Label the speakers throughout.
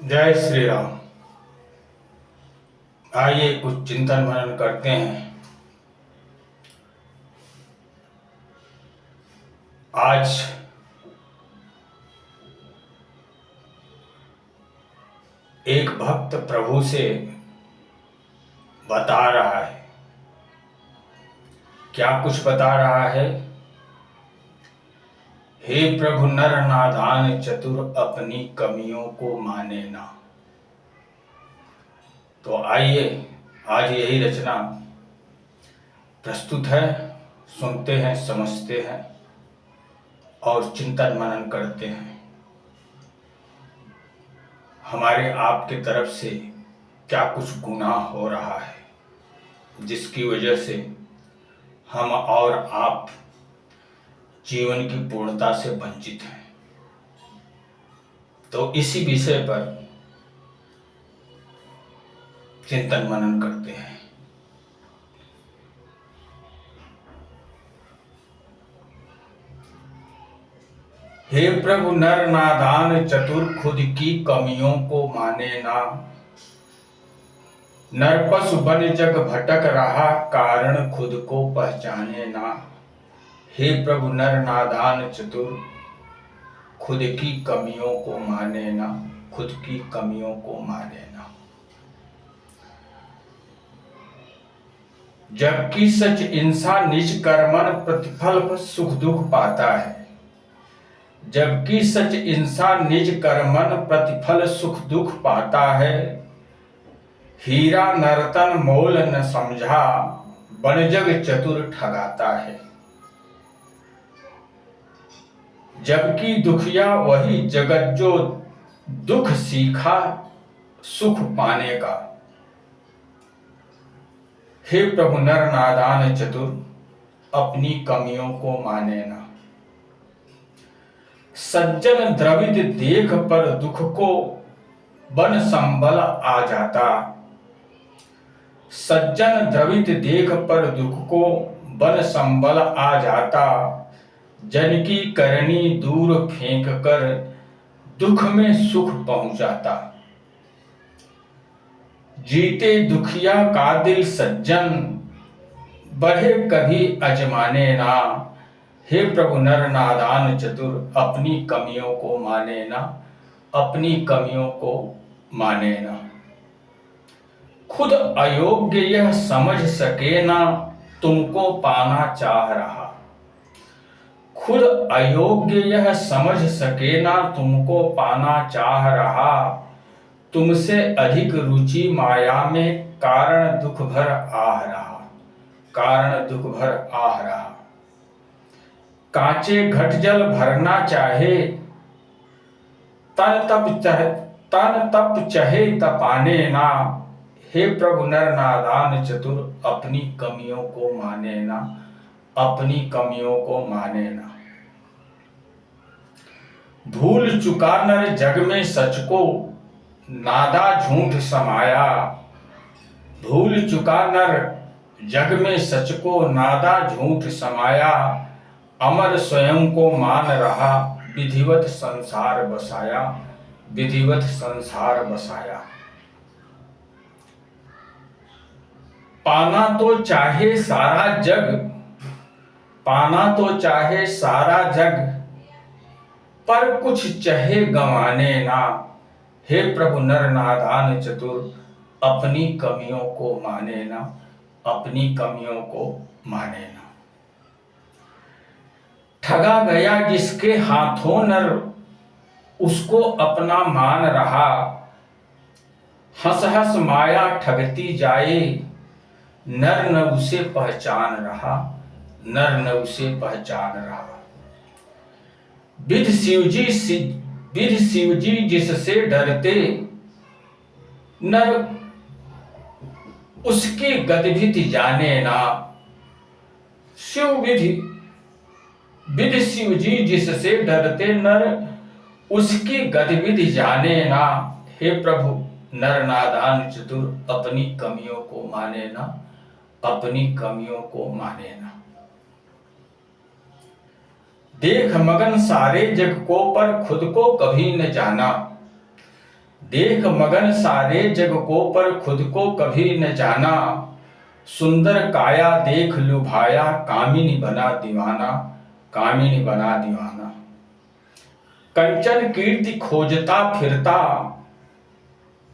Speaker 1: जय श्री राम। आइए कुछ चिंतन मनन करते हैं। आज एक भक्त प्रभु से बता रहा है। क्या कुछ बता रहा है? हे प्रभु, नर नादान चतुर अपनी कमियों को माने ना। तो आइए आज यही रचना प्रस्तुत है, सुनते हैं, समझते हैं और चिंतन मनन करते हैं। हमारे आपके तरफ से क्या कुछ गुनाह हो रहा है जिसकी वजह से हम और आप जीवन की पूर्णता से वंचित हैं। तो इसी विषय पर चिंतन मनन करते हैं। हे प्रभु, नर नादान चतुर खुद की कमियों को माने ना। नर पशु बन जग भटक रहा, कारण खुद को पहचाने ना। हे प्रभु, नर नादान चतुर खुद की कमियों को माने ना, खुद की कमियों को माने ना। जबकि सच इंसान निज कर्मन प्रतिफल सुख दुख पाता है। जबकि सच इंसान निज कर्मन प्रतिफल सुख दुख पाता है। हीरा नर्तन मोल न समझा, बनजग चतुर ठगाता है। जबकि दुखिया वही जगत जो दुख सीखा सुख पाने का। हे प्रभु, नर नादान चतुर अपनी कमियों को माने ना। सज्जन द्रवित देख पर दुख को बन संबल आ जाता। सज्जन द्रवित देख पर दुख को बन संबल आ जाता। जन की करनी दूर फेंक कर दुख में सुख पहुंचाता। जीते दुखिया का दिल सज्जन, बढ़े कभी अजमाने ना। हे प्रभु, नर नादान चतुर अपनी कमियों को माने ना, अपनी कमियों को माने ना। खुद अयोग्य यह समझ सके ना, तुमको पाना चाह रहा। खुद अयोग्य यह समझ सके ना, तुमको पाना चाह रहा। तुमसे अधिक रुचि माया में, कारण दुख भर आह रहा, कारण दुख भर आह रहा। कांचे घट जल भरना चाहे, तन तप चहे तपाने ना। हे प्रभु, नर नादान चतुर अपनी कमियों को माने ना, अपनी कमियों को माने ना। भूल चुका नर जग में सच को, नादा झूठ समाया। भूल चुका नर जग में सच को, नादा झूठ समाया। अमर स्वयं को मान रहा, विधिवत संसार बसाया, विधिवत संसार बसाया। पाना तो चाहे सारा जग, पाना तो चाहे सारा जग, पर कुछ चाहे गंवाने ना। हे प्रभु, नर नादान चतुर अपनी कमियों को माने ना, अपनी कमियों को माने ना। ठगा गया जिसके हाथों नर, उसको अपना मान रहा। हंस हंस माया ठगती जाए, नर न उसे पहचान रहा, नर न उसे पहचान रहा। विध शिवजी जिससे डरते, नर उसकी गतिविधि जाने ना। विधि शिवजी जिससे डरते, नर उसकी गतिविधि जाने ना। हे प्रभु, नर नादान चतुर अपनी कमियों को माने ना, अपनी कमियों को माने ना। देख मगन सारे जग को, पर खुद को कभी न जाना। देख मगन सारे जग को पर खुद को कभी न जाना, सुंदर काया देख लुभाया कामिनी बना दीवाना, कामिनी बना दीवाना। कंचन कीर्ति खोजता फिरता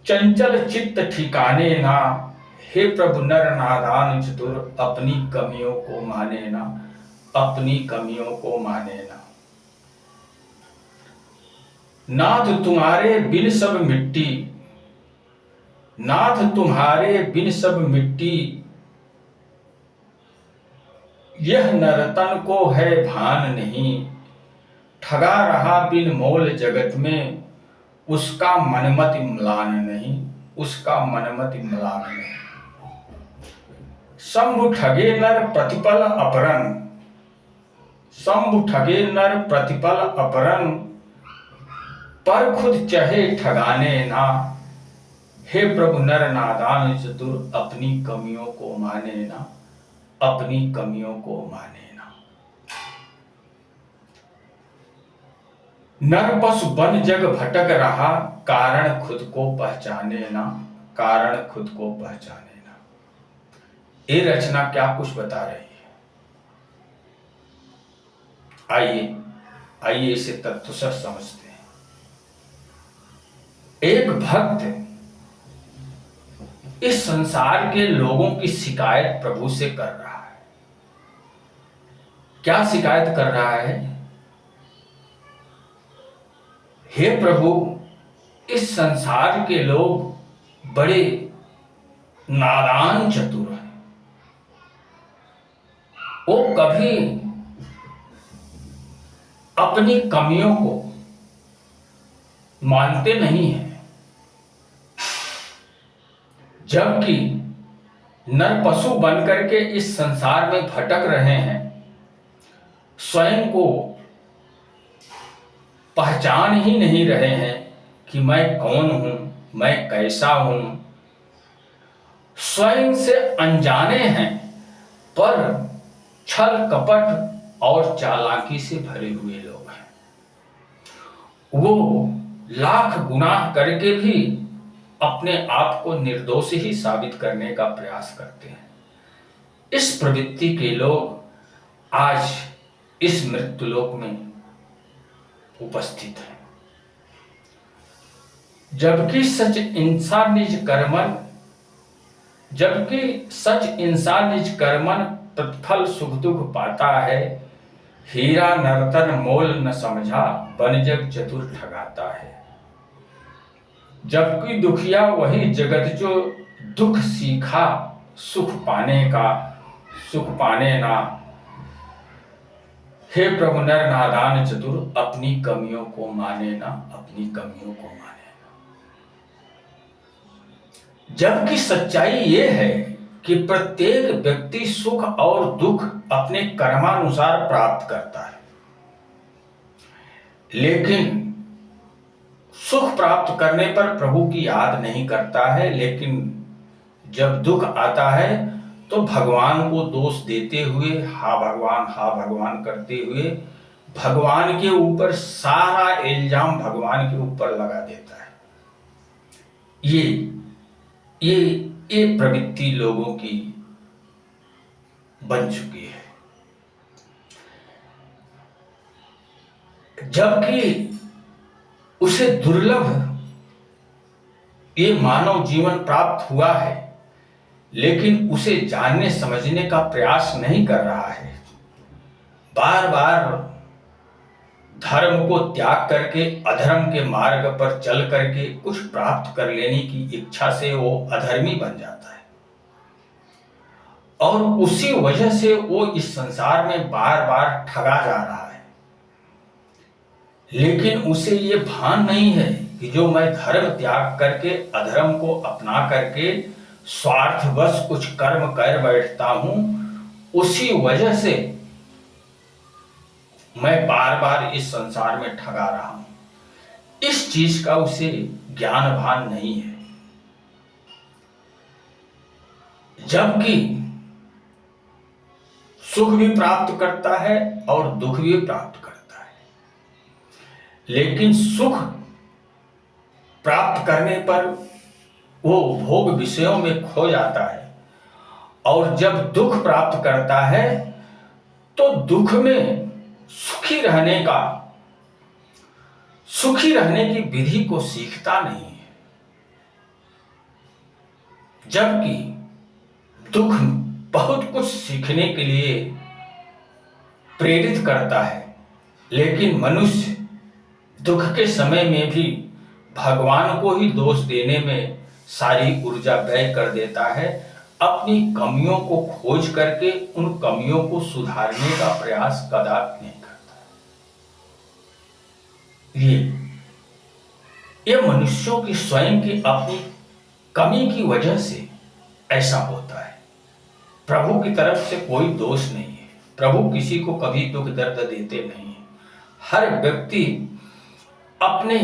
Speaker 1: चंचल चित्त ठिकाने ना, हे प्रभु नर नादान चतुर अपनी कमियों को माने ना, अपनी कमियों को माने ना। नाथ तुम्हारे बिन सब मिट्टी, नाथ तुम्हारे बिन सब मिट्टी, यह नरतन को है भान नहीं, ठगा रहा बिन मोल जगत में, उसका मनमति म्लान नहीं, उसका मनमति म्लान नहीं। शंभु ठगे नर प्रतिपल अपरन, शंभु ठगे नर प्रतिपल अपरन, पर खुद चहे ठगाने ना, हे प्रभु नर नादान चतुर अपनी कमियों को माने ना, अपनी कमियों को माने ना। नर पशु बन जग भटक रहा, कारण खुद को पहचाने ना, कारण खुद को पहचाने ना। ये रचना क्या कुछ बता रही है? आइए आइए इसे तत्व से समझते हैं। एक भक्त इस संसार के लोगों की शिकायत प्रभु से कर रहा है। क्या शिकायत कर रहा है? हे प्रभु, इस संसार के लोग बड़े नादान चतुर हैं, वो कभी अपनी कमियों को मानते नहीं हैं, जबकि नर पशु बनकर के इस संसार में भटक रहे हैं, स्वयं को पहचान ही नहीं रहे हैं कि मैं कौन हूं, मैं कैसा हूं। स्वयं से अनजाने हैं, पर छल कपट और चालाकी से भरे हुए लोग हैं। वो लाख गुनाह करके भी अपने आप को निर्दोष ही साबित करने का प्रयास करते हैं। इस प्रवृत्ति के लोग आज इस मृत्युलोक में उपस्थित हैं। जबकि सच इंसान निज कर्मन प्रतिफल सुख दुख पाता है, हीरा नर्तन मोल न समझा बन जग चतुर ठगाता है। जबकि दुखिया वही जगत जो दुख सीखा सुख पाने ना, हे प्रभु नर नादान चतुर अपनी कमियों को माने ना, अपनी कमियों को माने ना। जबकि सच्चाई ये है कि प्रत्येक व्यक्ति सुख और दुख अपने कर्मानुसार प्राप्त करता है, लेकिन सुख प्राप्त करने पर प्रभु की याद नहीं करता है। लेकिन जब दुख आता है तो भगवान को दोष देते हुए हा भगवान करते हुए भगवान के ऊपर सारा इल्जाम भगवान के ऊपर लगा देता है। ये प्रवृत्ति लोगों की बन चुकी है। जबकि उसे दुर्लभ ये मानव जीवन प्राप्त हुआ है, लेकिन उसे जानने समझने का प्रयास नहीं कर रहा है। बार बार धर्म को त्याग करके अधर्म के मार्ग पर चल करके कुछ प्राप्त कर लेने की इच्छा से वो अधर्मी बन जाता है, और उसी वजह से वो इस संसार में बार बार ठगा जा रहा है। लेकिन उसे ये भान नहीं है कि जो मैं धर्म त्याग करके अधर्म को अपना करके स्वार्थवश कुछ कर्म कर बैठता हूं, उसी वजह से मैं बार बार इस संसार में ठगा रहा हूं। इस चीज का उसे ज्ञान भान नहीं है। जबकि सुख भी प्राप्त करता है और दुख भी प्राप्त करता है, लेकिन सुख प्राप्त करने पर वो भोग विषयों में खो जाता है, और जब दुख प्राप्त करता है तो दुख में सुखी रहने की विधि को सीखता नहीं है। जबकि दुख बहुत कुछ सीखने के लिए प्रेरित करता है, लेकिन मनुष्य दुख के समय में भी भगवान को ही दोष देने में सारी ऊर्जा व्यय कर देता है, अपनी कमियों को खोज करके उन कमियों को सुधारने का प्रयास कदापि नहीं करता। ये मनुष्यों की स्वयं की अपनी कमी की वजह से ऐसा होता है। प्रभु की तरफ से कोई दोष नहीं है। प्रभु किसी को कभी दुख दर्द देते नहीं है। हर व्यक्ति अपने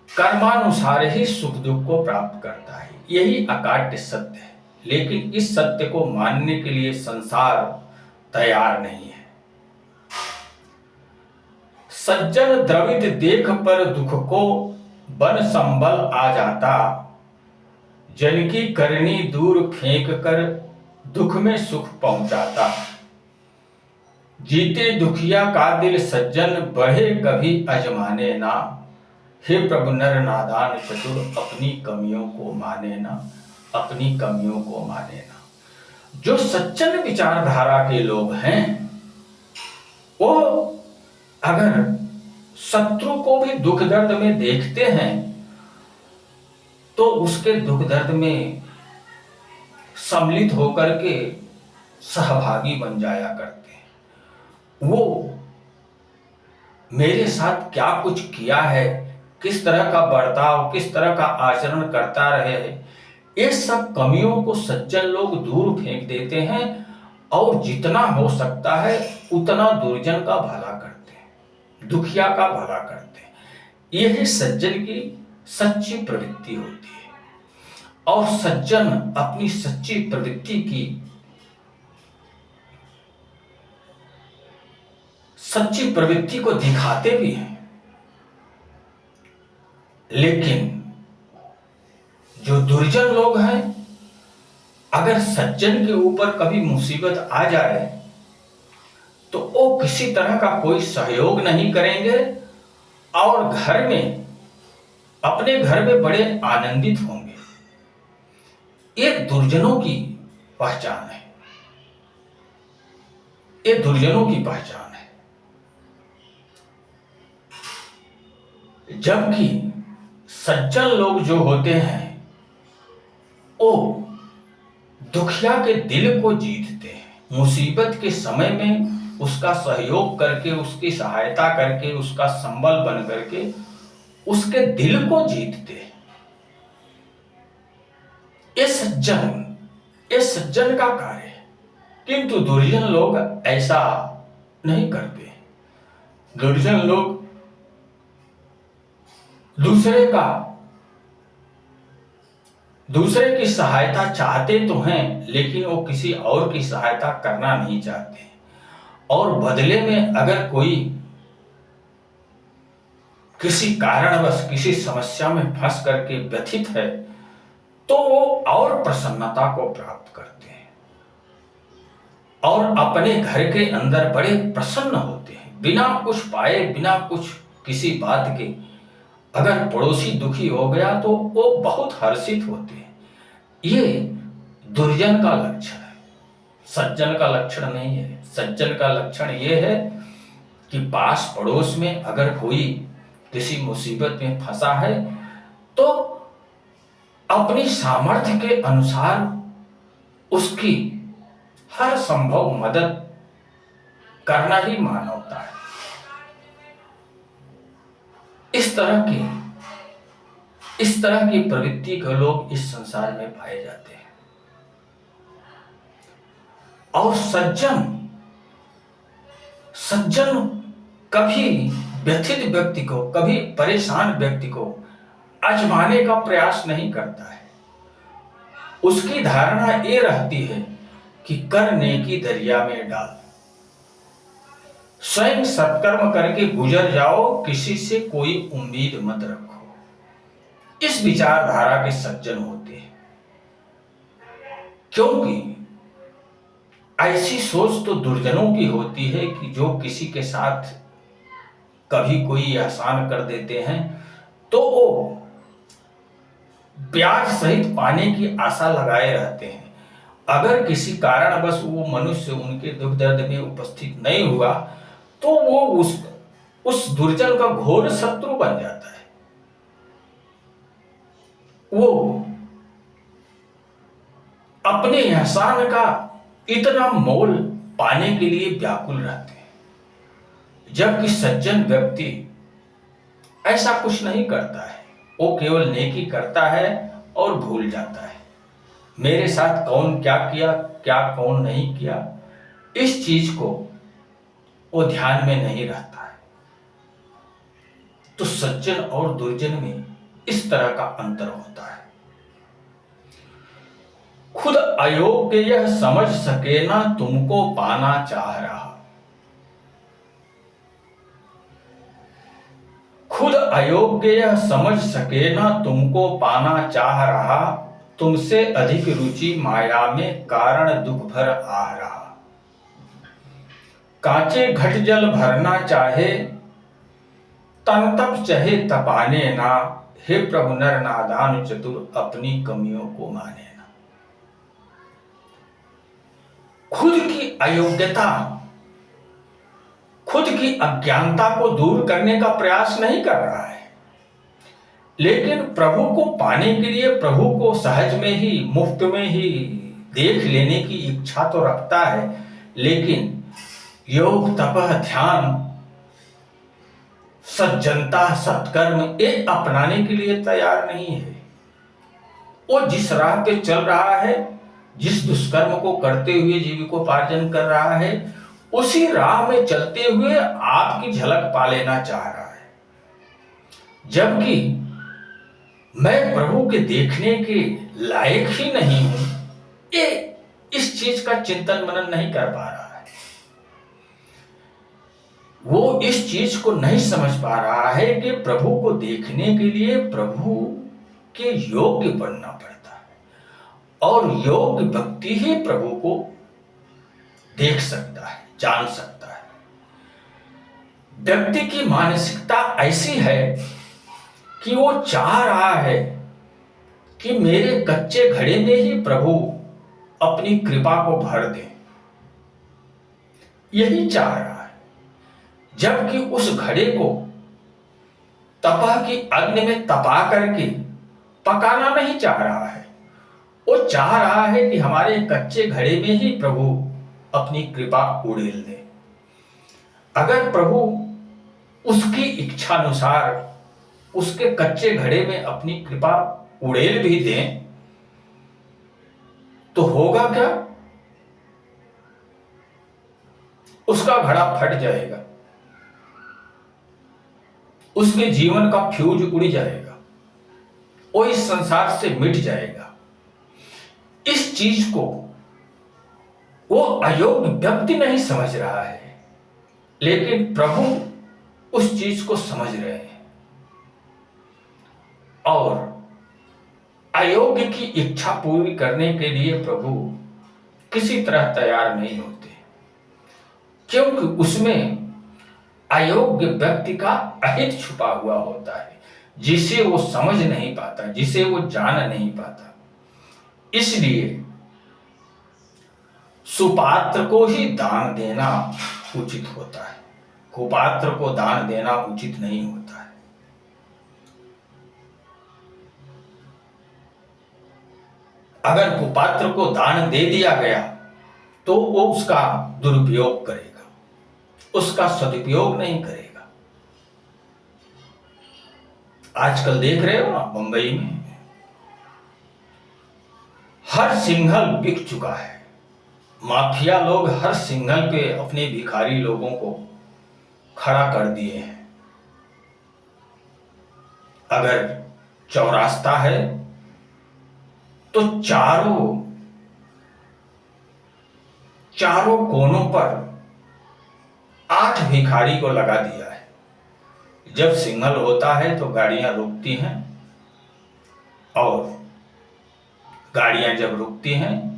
Speaker 1: कर्मानुसार ही सुख दुख को प्राप्त करता है, यही अकाट्य सत्य है। लेकिन इस सत्य को मानने के लिए संसार तैयार नहीं है। सज्जन द्रवित देख पर दुख को बन संबल आ जाता, जन की करनी दूर फेंक कर दुख में सुख पहुंचाता। जीते दुखिया का दिल सज्जन बढ़े कभी अजमाने ना, हे प्रभु नर नादान चतुर अपनी कमियों को माने ना, अपनी कमियों को माने ना। जो सज्जन विचारधारा के लोग हैं वो अगर शत्रु को भी दुख दर्द में देखते हैं तो उसके दुख दर्द में सम्मिलित होकर के सहभागी बन जाया करते हैं। वो मेरे साथ क्या कुछ किया है, किस तरह का बर्ताव, किस तरह का आचरण करता रहे है, ये सब कमियों को सज्जन लोग दूर फेंक देते हैं और जितना हो सकता है उतना दुर्जन का भला करते हैं, दुखिया का भला करते हैं। यही सज्जन की सच्ची प्रवृत्ति होती है। और सज्जन अपनी सच्ची प्रवृत्ति की सच्ची प्रवृत्ति को दिखाते भी हैं। लेकिन जो दुर्जन लोग हैं, अगर सज्जन के ऊपर कभी मुसीबत आ जाए तो वो किसी तरह का कोई सहयोग नहीं करेंगे और अपने घर में बड़े आनंदित होंगे। ये दुर्जनों की पहचान है। ये दुर्जनों की पहचान है। जबकि सज्जन लोग जो होते हैं वो दुखिया के दिल को जीतते हैं। मुसीबत के समय में उसका सहयोग करके, उसकी सहायता करके, उसका संबल बन करके उसके दिल को जीतते हैं। ये सज्जन का कार्य है। किंतु दुर्जन लोग ऐसा नहीं करते। दुर्जन लोग दूसरे की सहायता चाहते तो हैं, लेकिन वो किसी और की सहायता करना नहीं चाहते। और बदले में अगर कोई किसी कारणवश किसी समस्या में फंस करके व्यथित है तो वो और प्रसन्नता को प्राप्त करते हैं और अपने घर के अंदर बड़े प्रसन्न होते हैं, बिना कुछ पाए, बिना कुछ किसी बात के। अगर पड़ोसी दुखी हो गया तो वो बहुत हर्षित होते हैं। ये दुर्जन का लक्षण है, सज्जन का लक्षण नहीं है। सज्जन का लक्षण ये है कि पास पड़ोस में अगर कोई किसी मुसीबत में फंसा है तो अपनी सामर्थ्य के अनुसार उसकी हर संभव मदद करना ही मानवता है। इस तरह की प्रवृत्ति के लोग इस संसार में पाए जाते हैं। और सज्जन कभी व्यथित व्यक्ति को, कभी परेशान व्यक्ति को आजमाने का प्रयास नहीं करता है। उसकी धारणा ये रहती है कि कर नेकी दरिया में डाल, स्वयं सत्कर्म करके गुजर जाओ, किसी से कोई उम्मीद मत रखो। इस विचारधारा के सज्जन होते हैं, क्योंकि ऐसी सोच तो दुर्जनों की होती है कि जो किसी के साथ कभी कोई एहसान कर देते हैं तो वो ब्याज सहित पाने की आशा लगाए रहते हैं। अगर किसी कारण बस वो मनुष्य उनके दुख दर्द में उपस्थित नहीं हुआ तो वो उस दुर्जन का घोर शत्रु बन जाता है। वो अपने एहसान का इतना मोल पाने के लिए व्याकुल रहते हैं, जबकि सज्जन व्यक्ति ऐसा कुछ नहीं करता है। वो केवल नेकी करता है और भूल जाता है। मेरे साथ कौन क्या किया, क्या कौन नहीं किया, इस चीज को वो ध्यान में नहीं रहता है। तो सज्जन और दुर्जन में इस तरह का अंतर होता है। खुद अयोग्य यह समझ सके ना तुमको पाना चाह रहा। खुद अयोग्य यह समझ सके ना तुमको पाना चाह रहा, तुमसे अधिक रुचि माया में कारण दुख भर आह रहा। कांचे घट जल भरना चाहे तन तप चहे तपाने ना, हे प्रभु नर नादान चतुर अपनी कमियों को माने ना। खुद की अयोग्यता, खुद की अज्ञानता को दूर करने का प्रयास नहीं कर रहा है, लेकिन प्रभु को पाने के लिए प्रभु को सहज में ही मुफ्त में ही देख लेने की इच्छा तो रखता है, लेकिन योग तपह ध्यान सज्जनता सत्कर्म ये अपनाने के लिए तैयार नहीं है। वो जिस राह पे चल रहा है, जिस दुष्कर्म को करते हुए जीविकोपार्जन कर रहा है, उसी राह में चलते हुए आपकी झलक पा लेना चाह रहा है, जबकि मैं प्रभु के देखने के लायक ही नहीं हूं। ये इस चीज का चिंतन मनन नहीं कर पा रहा है। वो इस चीज को नहीं समझ पा रहा है कि प्रभु को देखने के लिए प्रभु के योग्य बनना पड़ता है, और योग्य व्यक्ति ही प्रभु को देख सकता है, जान सकता है। व्यक्ति की मानसिकता ऐसी है कि वो चाह रहा है कि मेरे कच्चे घड़े में ही प्रभु अपनी कृपा को भर दे, यही चाह रहा है, जबकि उस घड़े को तपह की अग्नि में तपा करके पकाना नहीं चाह रहा है। वो चाह रहा है कि हमारे कच्चे घड़े में ही प्रभु अपनी कृपा उड़ेल दे। अगर प्रभु उसकी इच्छा अनुसार उसके कच्चे घड़े में अपनी कृपा उड़ेल भी दें तो होगा क्या? उसका घड़ा फट जाएगा, उसके जीवन का फ्यूज उड़ जाएगा, वो इस संसार से मिट जाएगा। इस चीज को वो अयोग्य व्यक्ति नहीं समझ रहा है, लेकिन प्रभु उस चीज को समझ रहे हैं, और अयोग्य की इच्छा पूरी करने के लिए प्रभु किसी तरह तैयार नहीं होते, क्योंकि उसमें अयोग्य व्यक्ति का अहित छुपा हुआ होता है, जिसे वो समझ नहीं पाता, जिसे वो जान नहीं पाता। इसलिए सुपात्र को ही दान देना उचित होता है, कुपात्र को दान देना उचित नहीं होता है। अगर कुपात्र को दान दे दिया गया तो वो उसका दुरुपयोग करेगा, उसका सदुपयोग नहीं करेगा। आजकल देख रहे हो ना, मुंबई में हर सिंघल बिक चुका है। माफिया लोग हर सिंघल पे अपने भिखारी लोगों को खड़ा कर दिए हैं। अगर चौरास्ता है तो चारों कोनों पर 8 भिखारी को लगा दिया है। जब सिग्नल होता है तो गाड़ियां रुकती हैं, और गाड़ियां जब रुकती हैं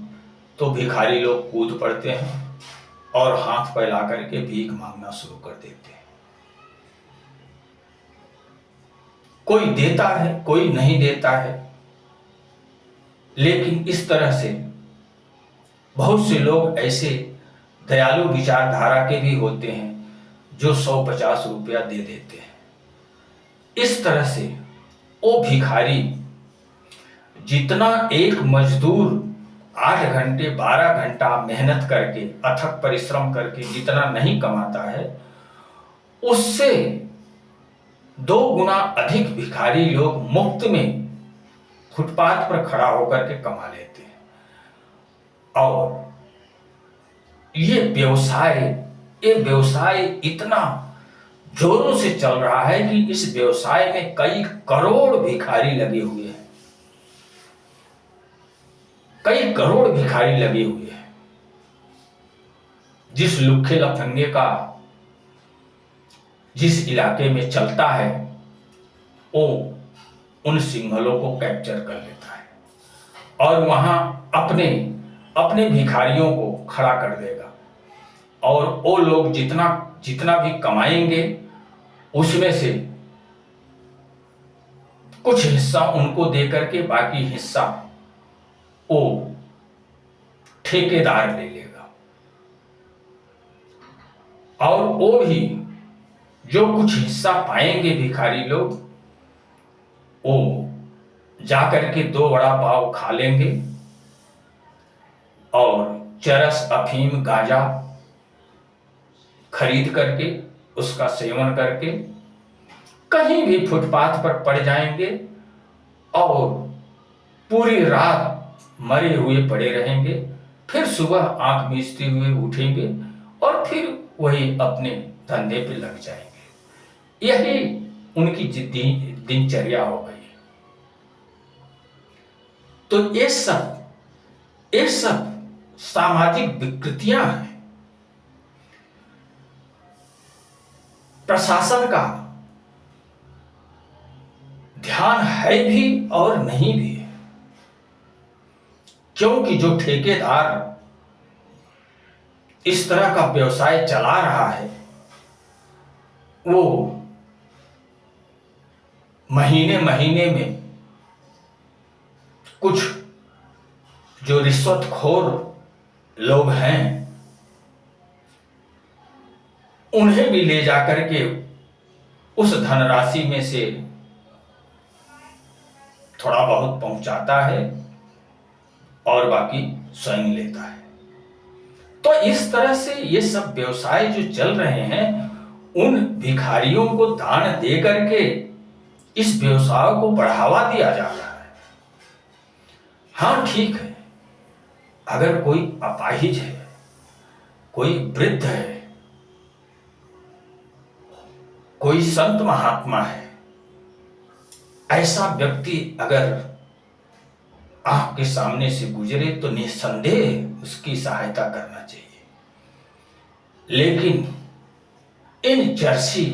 Speaker 1: तो भिखारी लोग कूद पड़ते हैं और हाथ फैला करके भीख मांगना शुरू कर देते हैं। कोई देता है, कोई नहीं देता है, लेकिन इस तरह से बहुत से लोग ऐसे दयालु विचारधारा के भी होते हैं जो 150 रुपया दे देते हैं। इस तरह से वो भिखारी जितना एक मजदूर 8 घंटे 12 घंटा मेहनत करके अथक परिश्रम करके जितना नहीं कमाता है, उससे 2 गुना अधिक भिखारी लोग मुफ्त में फुटपाथ पर खड़ा होकर के कमा लेते हैं। और ये व्यवसाय इतना जोरों से चल रहा है कि इस व्यवसाय में कई करोड़ भिखारी लगे हुए हैं, कई करोड़ भिखारी लगे हुए हैं। जिस लुखे लफंगे का जिस इलाके में चलता है वो उन सिंघलों को कैप्चर कर लेता है और वहां अपने अपने भिखारियों को खड़ा कर देगा और वो लोग जितना भी कमाएंगे उसमें से कुछ हिस्सा उनको देकर के बाकी हिस्सा वो ठेकेदार ले लेगा। और वो भी जो कुछ हिस्सा पाएंगे भिखारी लोग, वो जाकर के 2 वड़ा पाव खा लेंगे और चरस, अफीम, गांजा खरीद करके उसका सेवन करके कहीं भी फुटपाथ पर पड़ जाएंगे और पूरी रात मरे हुए पड़े रहेंगे। फिर सुबह आंख मीचते हुए उठेंगे और फिर वही अपने धंधे पे लग जाएंगे। यही उनकी दिनचर्या हो गई। तो ये सब सामाजिक विकृतियां हैं। प्रशासन का ध्यान है भी और नहीं भी है, क्योंकि जो ठेकेदार इस तरह का व्यवसाय चला रहा है वो महीने महीने में कुछ जो रिश्वतखोर लोग हैं उन्हें भी ले जाकर के उस धनराशि में से थोड़ा बहुत पहुंचाता है और बाकी स्वयं लेता है। तो इस तरह से ये सब व्यवसाय जो चल रहे हैं, उन भिखारियों को दान दे करके इस व्यवसाय को बढ़ावा दिया जा रहा है। हाँ ठीक है, अगर कोई अपाहिज है, कोई वृद्ध है, कोई संत महात्मा है, ऐसा व्यक्ति अगर आपके सामने से गुजरे तो निस्संदेह उसकी सहायता करना चाहिए। लेकिन इन चर्सी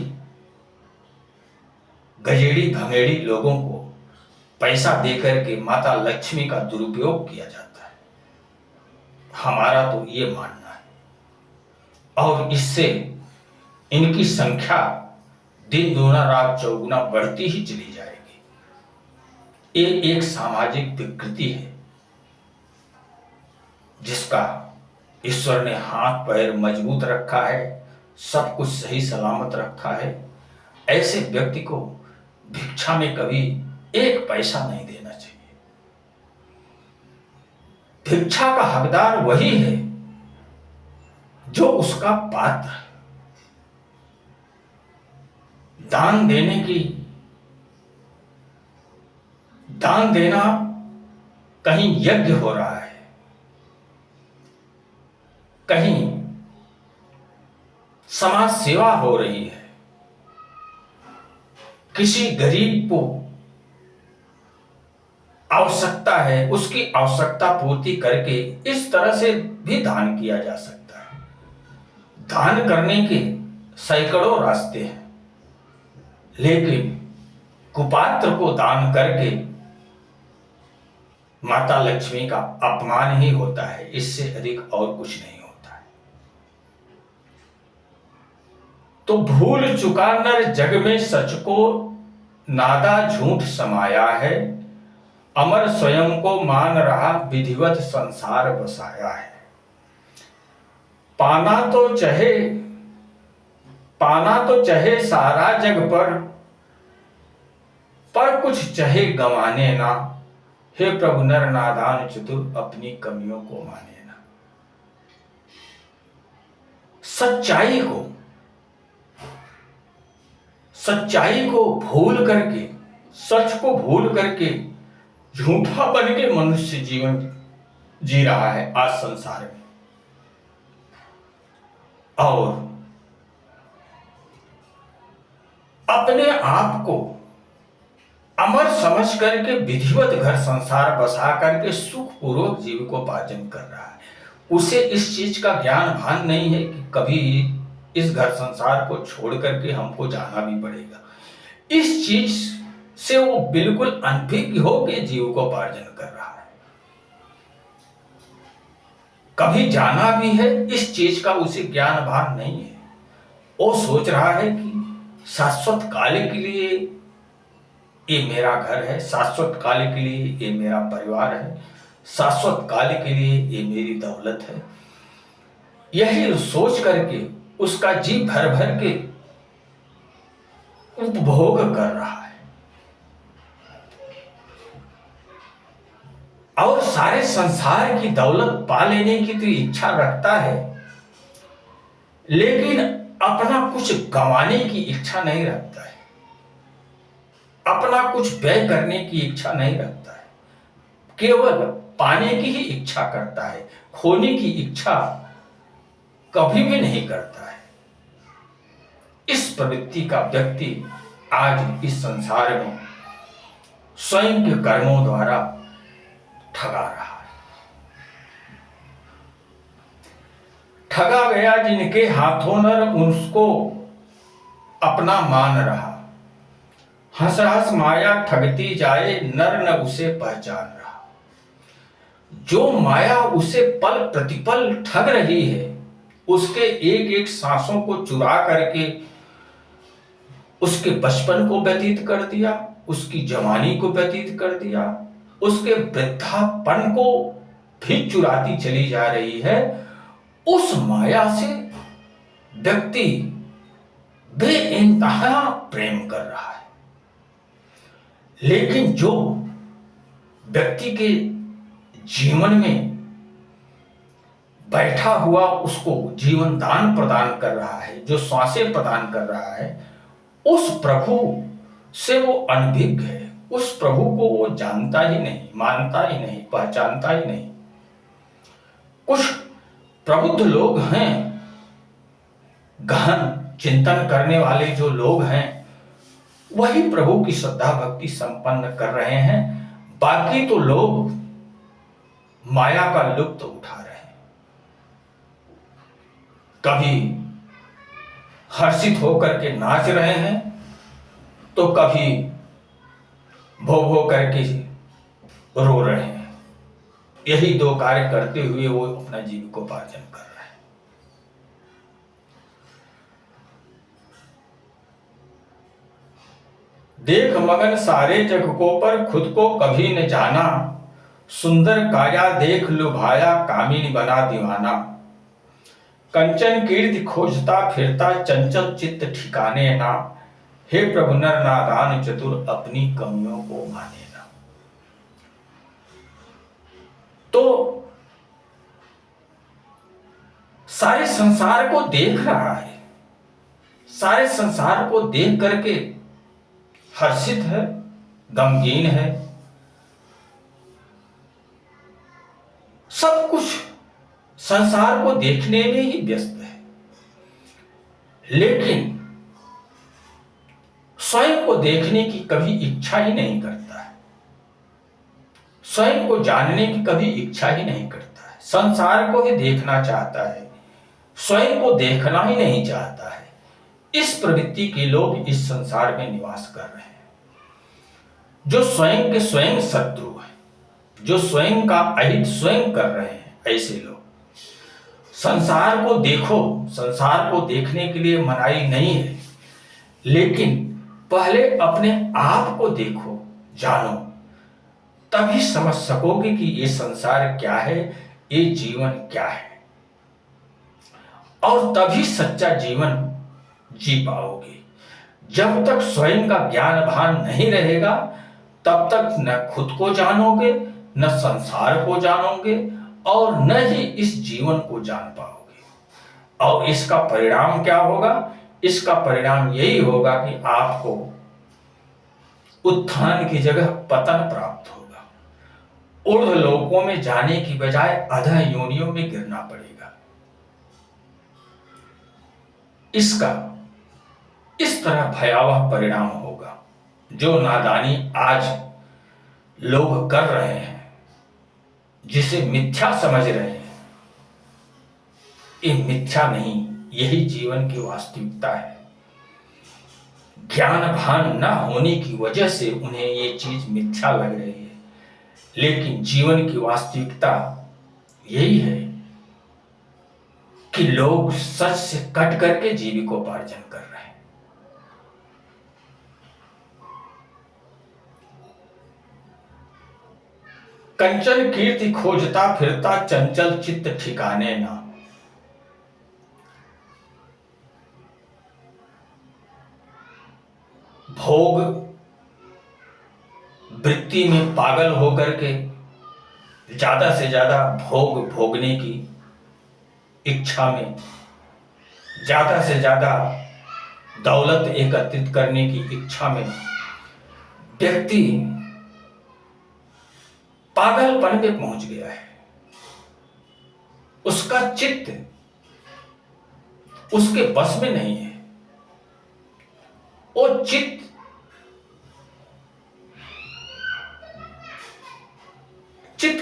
Speaker 1: गजेड़ी भंगेड़ी लोगों को पैसा देकर के माता लक्ष्मी का दुरुपयोग किया जाता है, हमारा तो ये मानना है। और इससे इनकी संख्या दिन दूना रात चौगुना बढ़ती ही चली जाएगी। ये एक सामाजिक विकृति है जिसका ईश्वर ने हाथ पैर मजबूत रखा है, सब कुछ सही सलामत रखा है। ऐसे व्यक्ति को भिक्षा में कभी 1 पैसा नहीं देना चाहिए। भिक्षा का हकदार वही है जो उसका पात्र है। दान देना कहीं यज्ञ हो रहा है, कहीं समाज सेवा हो रही है, किसी गरीब को आवश्यकता है, उसकी आवश्यकता पूर्ति करके इस तरह से भी दान किया जा सकता है। दान करने के सैकड़ों रास्ते हैं, लेकिन कुपात्र को दान करके माता लक्ष्मी का अपमान ही होता है, इससे अधिक और कुछ नहीं होता है। तो भूल चुका नर जग में सच को, नादा झूठ समाया है, अमर स्वयं को मान रहा विधिवत संसार बसाया है। पाना तो चाहे सारा जग पर कुछ चाहे गंवाने ना, हे प्रभु नर नादान चतुर अपनी कमियों को माने ना। सच्चाई को भूल करके, सच को भूल करके झूठा बन के मनुष्य जीवन जी रहा है आज संसार में। और अपने आप को अमर समझ करके विधिवत घर संसार बसा करके सुखपूर्वक जीविकोपार्जन कर रहा है। उसे इस चीज का ज्ञान भान नहीं है कि कभी इस घर संसार को छोड़ करके हमको जाना भी पड़ेगा। इस चीज से वो बिल्कुल अनभिज्ञ होकर जीविकोपार्जन कर रहा है। कभी जाना भी है, इस चीज का उसे ज्ञान भान नहीं है। वो सोच रहा है कि शाश्वत काल के लिए ये मेरा घर है, शाश्वत काल के लिए ये मेरा परिवार है, शाश्वत काल के लिए ये मेरी दौलत है। यही सोच करके उसका जी भर भर के उपभोग कर रहा है और सारे संसार की दौलत पा लेने की तो इच्छा रखता है, लेकिन अपना कुछ गंवाने की इच्छा नहीं रखता है, अपना कुछ व्यय करने की इच्छा नहीं रखता है। केवल पाने की ही इच्छा करता है, खोने की इच्छा कभी भी नहीं करता है। इस प्रवृत्ति का व्यक्ति आज इस संसार में स्वयं के कर्मों द्वारा ठगा रहा है। ठगा गया जिनके हाथों नर उसको अपना मान रहा, हंस हंस माया ठगती जाए नर न उसे पहचान रहा। जो माया उसे पल प्रतिपल ठग रही है, उसके एक एक सांसों को चुरा करके उसके बचपन को व्यतीत कर दिया, उसकी जवानी को व्यतीत कर दिया, उसके वृद्धापन को भी चुराती चली जा रही है। उस माया से व्यक्ति बेइंतहा प्रेम कर रहा है। लेकिन जो व्यक्ति के जीवन में बैठा हुआ उसको जीवन दान प्रदान कर रहा है, जो श्वासें प्रदान कर रहा है, उस प्रभु से वो अनभिज्ञ है। उस प्रभु को वो जानता ही नहीं, मानता ही नहीं, पहचानता ही नहीं। कुछ प्रबुद्ध लोग हैं, गहन चिंतन करने वाले जो लोग हैं, वही प्रभु की श्रद्धा भक्ति संपन्न कर रहे हैं। बाकी तो लोग माया का लुत्फ उठा रहे हैं। कभी हर्षित होकर के नाच रहे हैं, तो कभी भो भो करके रो रहे हैं। यही दो कार्य करते हुए वो अपना जीविकोपार्जन कर रहे हैं। देख मगन सारे जग को पर खुद को कभी न जाना, सुंदर काया देख लुभाया कामिनी बना दीवाना। कंचन कीर्ति खोजता फिरता चंचल चित्त ठिकाने ना, हे प्रभु नर नादान चतुर अपनी कमियों को माने ना। तो सारे संसार को देख रहा है, सारे संसार को देख करके हर्षित है, गमगीन है, सब कुछ संसार को देखने में ही व्यस्त है, लेकिन स्वयं को देखने की कभी इच्छा ही नहीं करता है, स्वयं को जानने की कभी इच्छा ही नहीं करता है। संसार को ही देखना चाहता है, स्वयं को देखना ही नहीं चाहता है। इस प्रवृत्ति के लोग इस संसार में निवास कर रहे हैं, जो स्वयं के स्वयं शत्रु है, जो स्वयं का अहित स्वयं कर रहे हैं, ऐसे लोग। संसार को देखो, संसार को देखने के लिए मनाही नहीं है, लेकिन पहले अपने आप को देखो, जानो, तभी समझ सकोगे कि ये संसार क्या है, ये जीवन क्या है, और तभी सच्चा जीवन जी पाओगे। जब तक स्वयं का ज्ञान भान नहीं रहेगा, तब तक न खुद को जानोगे, न संसार को जानोगे, और न ही इस जीवन को जान पाओगे। और इसका परिणाम क्या होगा? इसका परिणाम यही होगा कि आपको उत्थान की जगह पतन प्राप्त होगा। ऊर्ध्व लोकों में जाने की बजाय अधः योनियों में गिरना पड़ेगा। इसका इस तरह भयावह परिणाम होगा। जो नादानी आज लोग कर रहे हैं, जिसे मिथ्या समझ रहे हैं, ये मिथ्या नहीं, यही जीवन की वास्तविकता है। ज्ञान भान न होने की वजह से उन्हें ये चीज मिथ्या लग रही है, लेकिन जीवन की वास्तविकता यही है कि लोग सच से कट करके जीविकोपार्जन कर रहे हैं। कंचन कीर्ति खोजता फिरता चंचल चित्त ठिकाने ना। भोग वृत्ति में पागल होकर के ज्यादा से ज्यादा भोग भोगने की इच्छा में, ज्यादा से ज्यादा दौलत एकत्रित करने की इच्छा में व्यक्ति पागलपन में पहुंच गया है। उसका चित्त उसके बस में नहीं है। वो चित्त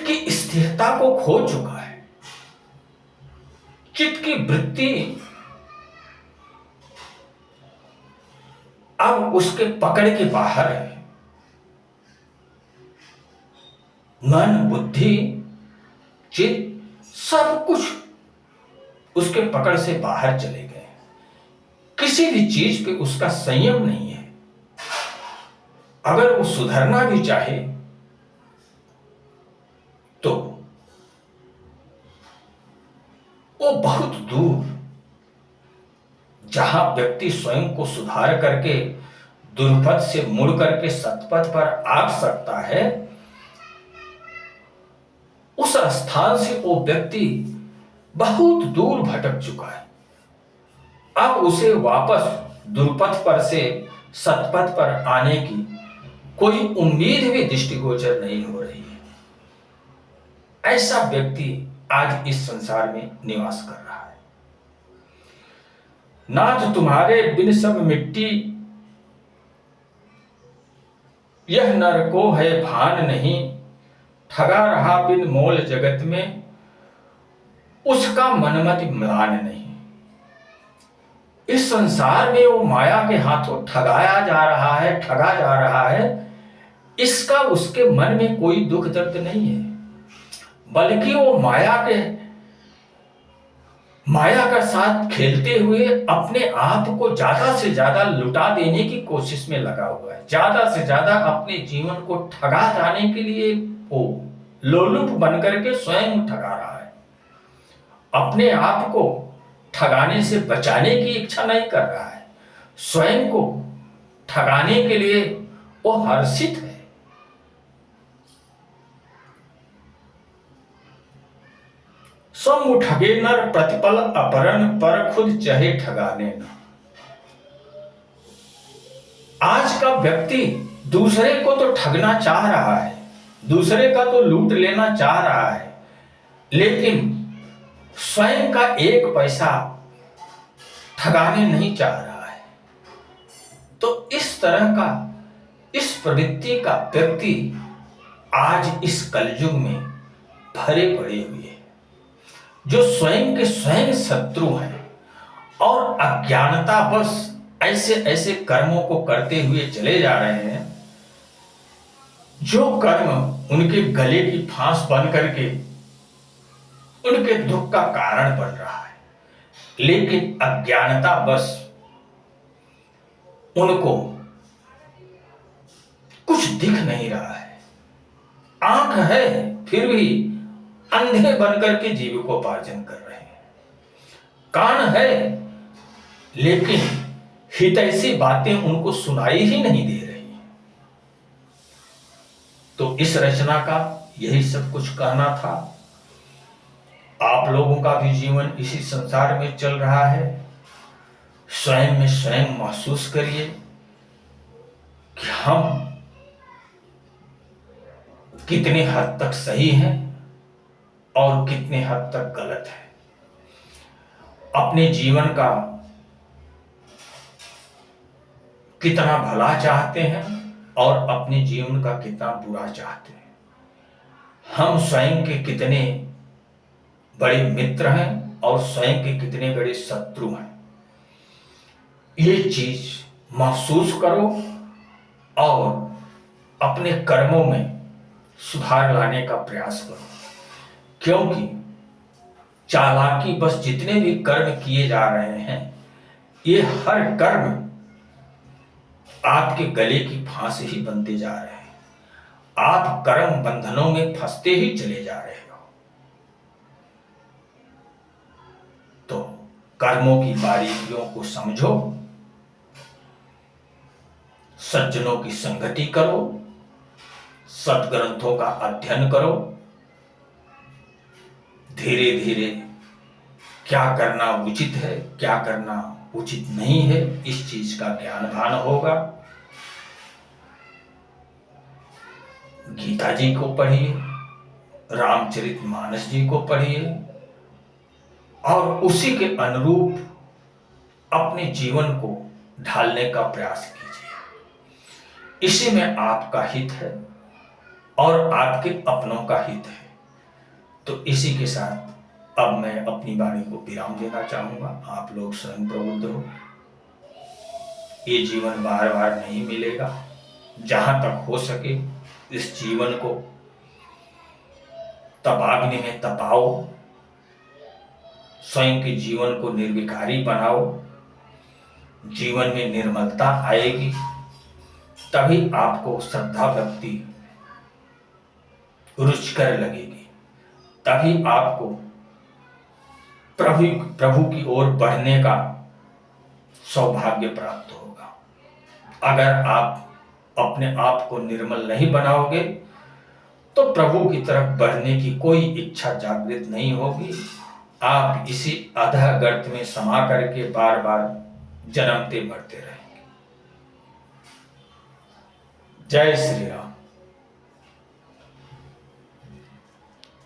Speaker 1: की स्थिरता को खो चुका है। चित्त की वृत्ति अब उसके पकड़ के बाहर है। मन, बुद्धि, चित्त सब कुछ उसके पकड़ से बाहर चले गए। किसी भी चीज पे उसका संयम नहीं है। अगर वो सुधरना भी चाहे तो वो बहुत दूर, जहां व्यक्ति स्वयं को सुधार करके दुर्पथ से मुड़ करके सतपथ पर आ सकता है, उस स्थान से वो व्यक्ति बहुत दूर भटक चुका है। अब उसे वापस दुर्पथ पर से सतपथ पर आने की कोई उम्मीद भी दृष्टिगोचर नहीं हो रही है। ऐसा व्यक्ति आज इस संसार में निवास कर रहा है। नाथ तुम्हारे बिन सब मिट्टी, यह नर को है भान नहीं, ठगा रहा बिन मोल जगत में, उसका मनमति म्लान नहीं। इस संसार में वो माया के हाथों ठगाया जा रहा है, ठगा जा रहा है। इसका उसके मन में कोई दुख दर्द नहीं है, बल्कि वो माया का साथ खेलते हुए अपने आप को ज्यादा से ज्यादा लुटा देने की कोशिश में लगा हुआ है। ज्यादा से ज्यादा अपने जीवन को ठगा जाने के लिए वो लोलुप बनकर के स्वयं ठगा रहा है। अपने आप को ठगाने से बचाने की इच्छा नहीं कर रहा है, स्वयं को ठगाने के लिए वो हर्षित है। सम ठगे नर प्रतिपल अपरण, पर खुद चाहे ठगाने न। आज का व्यक्ति दूसरे को तो ठगना चाह रहा है, दूसरे का तो लूट लेना चाह रहा है, लेकिन स्वयं का एक पैसा ठगाने नहीं चाह रहा है। तो इस तरह का, इस प्रवृत्ति का व्यक्ति आज इस कलयुग में भरे पड़े हुए हैं, जो स्वयं के स्वयं शत्रु हैं और अज्ञानता बस ऐसे कर्मों को करते हुए चले जा रहे हैं, जो कर्म उनके गले की फांस बन करके उनके दुख का कारण बन रहा है, लेकिन अज्ञानता बस उनको कुछ दिख नहीं रहा है। आंख है फिर भी अंधे बनकर के जीविकोपार्जन कर रहे हैं। कान है लेकिन हितैषी बातें उनको सुनाई ही नहीं दे रही। तो इस रचना का यही सब कुछ कहना था। आप लोगों का भी जीवन इसी संसार में चल रहा है। स्वयं में स्वयं महसूस करिए कि हम कितने हद तक सही हैं और कितने हद तक गलत है। अपने जीवन का कितना भला चाहते हैं और अपने जीवन का कितना बुरा चाहते हैं। हम स्वयं के कितने बड़े मित्र हैं और स्वयं के कितने बड़े शत्रु हैं, ये चीज महसूस करो और अपने कर्मों में सुधार लाने का प्रयास करो। क्योंकि चालाकी बस जितने भी कर्म किए जा रहे हैं, ये हर कर्म आपके गले की फांस ही बनते जा रहे हैं। आप कर्म बंधनों में फंसते ही चले जा रहे हो। तो कर्मों की बारीकियों को समझो, सज्जनों की संगति करो, सद्ग्रंथों का अध्ययन करो। धीरे धीरे क्या करना उचित है, क्या करना उचित नहीं है, इस चीज का ज्ञान भान होगा। गीता जी को पढ़िए, रामचरितमानस जी को पढ़िए और उसी के अनुरूप अपने जीवन को ढालने का प्रयास कीजिए। इसी में आपका हित है और आपके अपनों का हित है। तो इसी के साथ अब मैं अपनी वाणी को विराम देना चाहूंगा। आप लोग स्वयं प्रबुद्ध हो। ये जीवन बार बार नहीं मिलेगा। जहां तक हो सके इस जीवन को तपाग्नि में तपाओ, स्वयं के जीवन को निर्विकारी बनाओ। जीवन में निर्मलता आएगी, तभी आपको श्रद्धा भक्ति रुचिकर लगेगी, तभी आपको प्रभु की ओर बढ़ने का सौभाग्य प्राप्त होगा। अगर आप अपने आप को निर्मल नहीं बनाओगे तो प्रभु की तरफ बढ़ने की कोई इच्छा जागृत नहीं होगी। आप इसी अधः गर्त में समा करके बार बार जन्मते मरते रहेंगे। जय श्री राम।